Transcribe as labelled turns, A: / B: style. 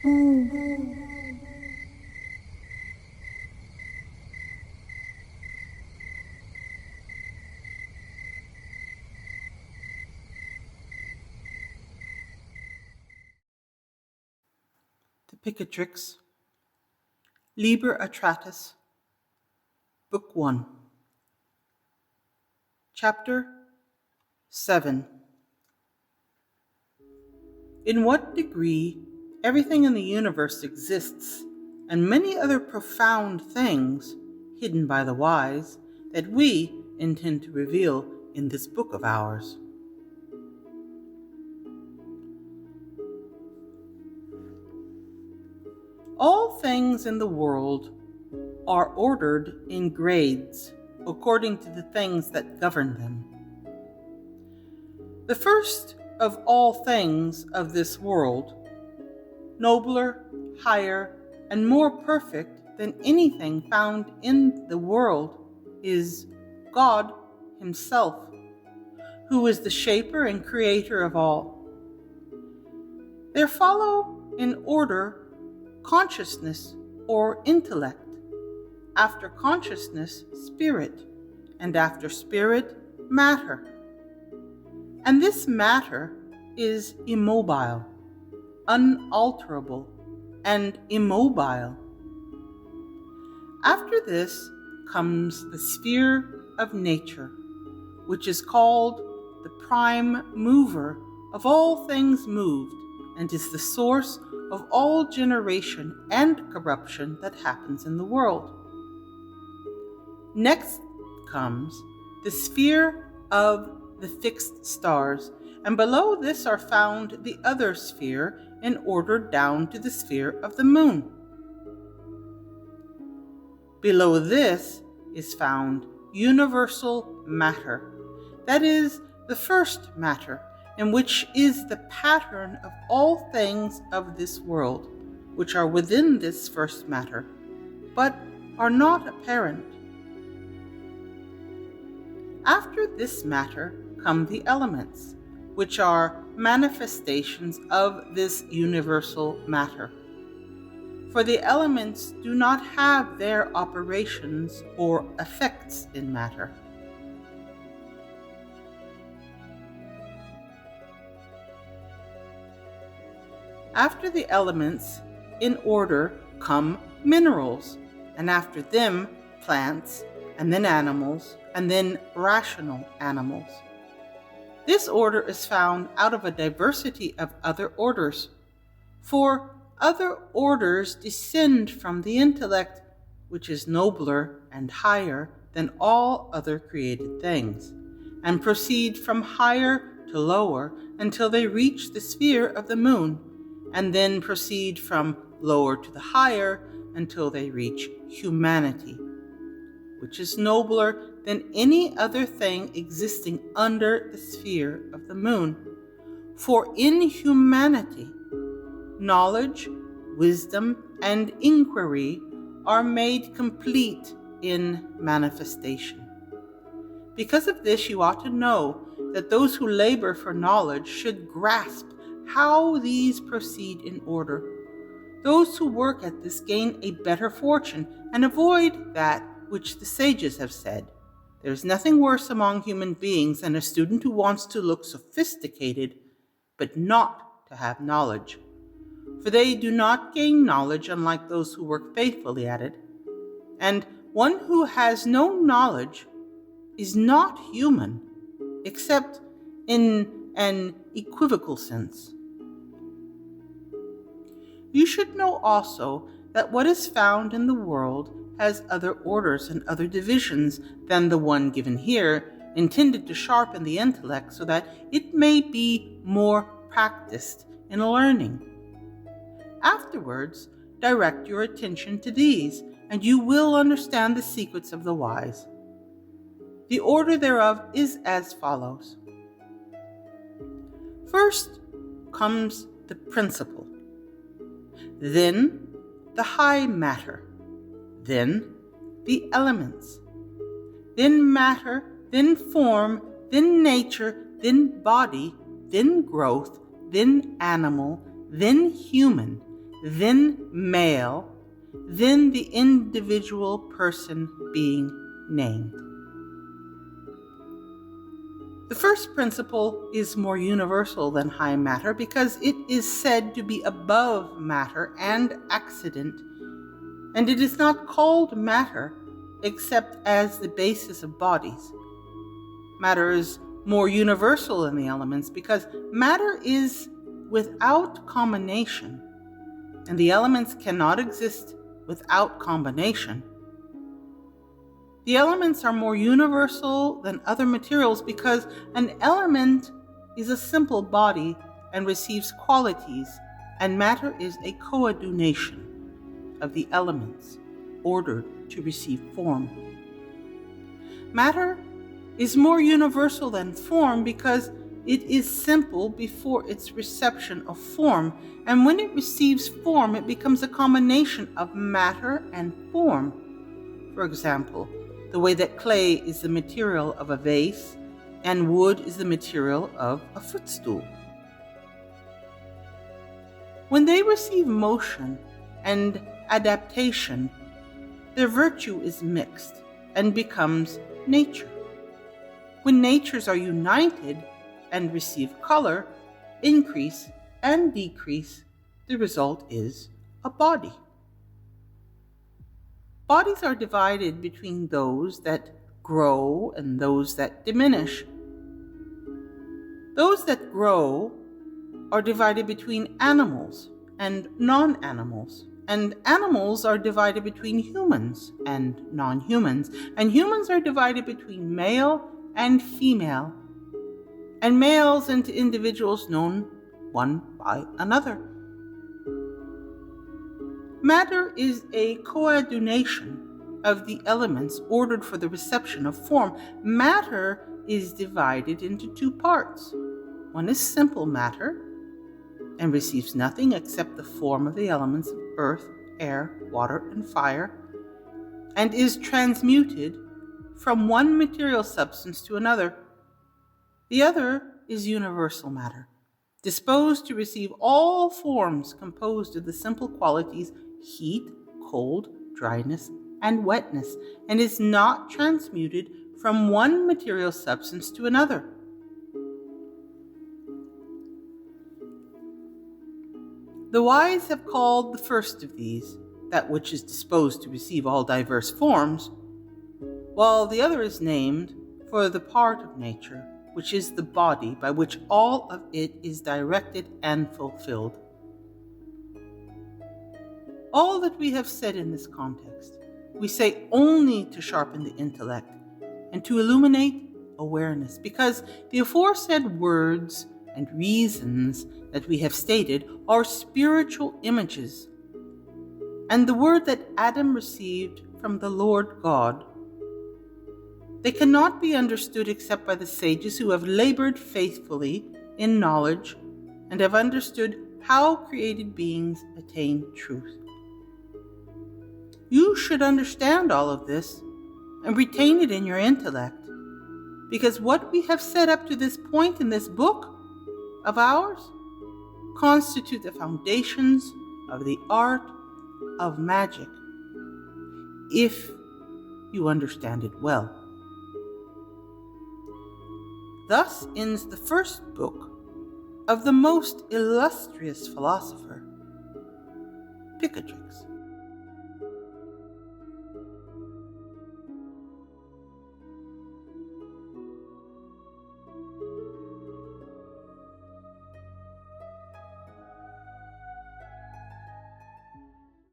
A: The Picatrix, Libre Atratus, Book 1, Chapter 7. In what degree everything in the universe exists, and many other profound things hidden by the wise that we intend to reveal in this book of ours. All things in the world are ordered in grades according to the things that govern them. The first of all things of this world, nobler, higher, and more perfect than anything found in the world, is God Himself, who is the shaper and creator of all. There follow in order consciousness or intellect, after consciousness, spirit, and after spirit, matter. And this matter is immobile, unalterable, and immobile. After this comes the sphere of nature, which is called the prime mover of all things moved, and is the source of all generation and corruption that happens in the world. Next comes the sphere of the fixed stars, and below this are found the other sphere in order down to the sphere of the moon. Below this is found universal matter, that is, the first matter, in which is the pattern of all things of this world, which are within this first matter, but are not apparent. After this matter come the elements, which are manifestations of this universal matter. For the elements do not have their operations or effects in matter. After the elements, in order, come minerals, and after them plants, and then animals, and then rational animals. This order is found out of a diversity of other orders, for other orders descend from the intellect, which is nobler and higher than all other created things, and proceed from higher to lower until they reach the sphere of the moon, and then proceed from lower to the higher until they reach humanity, which is nobler than any other thing existing under the sphere of the moon. For in humanity, knowledge, wisdom, and inquiry are made complete in manifestation. Because of this, you ought to know that those who labor for knowledge should grasp how these proceed in order. Those who work at this gain a better fortune and avoid that which the sages have said. There is nothing worse among human beings than a student who wants to look sophisticated, but not to have knowledge. For they do not gain knowledge unlike those who work faithfully at it. And one who has no knowledge is not human, except in an equivocal sense. You should know also that what is found in the world has other orders and other divisions than the one given here, intended to sharpen the intellect so that it may be more practiced in learning. Afterwards, direct your attention to these, and you will understand the secrets of the wise. The order thereof is as follows. First comes the principle, then the high matter, then the elements, then matter, then form, then nature, then body, then growth, then animal, then human, then male, then the individual person being named. The first principle is more universal than high matter because it is said to be above matter and accident, and it is not called matter except as the basis of bodies. Matter is more universal than the elements because matter is without combination, and the elements cannot exist without combination. The elements are more universal than other materials because an element is a simple body and receives qualities, and matter is a coordination of the elements ordered to receive form. Matter is more universal than form because it is simple before its reception of form, and when it receives form, it becomes a combination of matter and form. For example, the way that clay is the material of a vase and wood is the material of a footstool. When they receive motion and adaptation, their virtue is mixed and becomes nature. When natures are united and receive color, increase and decrease, the result is a body. Bodies are divided between those that grow and those that diminish. Those that grow are divided between animals and non-animals, and animals are divided between humans and non-humans, and humans are divided between male and female, and males into individuals known one by another. Matter is a coordination of the elements ordered for the reception of form. Matter is divided into two parts. One is simple matter and receives nothing except the form of the elements of earth, air, water, and fire, and is transmuted from one material substance to another. The other is universal matter, disposed to receive all forms composed of the simple qualities heat, cold, dryness, and wetness, and is not transmuted from one material substance to another. The wise have called the first of these that which is disposed to receive all diverse forms, while the other is named for the part of nature, which is the body by which all of it is directed and fulfilled. All that we have said in this context, we say only to sharpen the intellect and to illuminate awareness, because the aforesaid words and reasons that we have stated are spiritual images, and the word that Adam received from the Lord God. They cannot be understood except by the sages who have labored faithfully in knowledge and have understood how created beings attain truth. You should understand all of this and retain it in your intellect, because what we have said up to this point in this book of ours constitute the foundations of the art of magic, if you understand it well. Thus ends the first book of the most illustrious philosopher, Picatrix.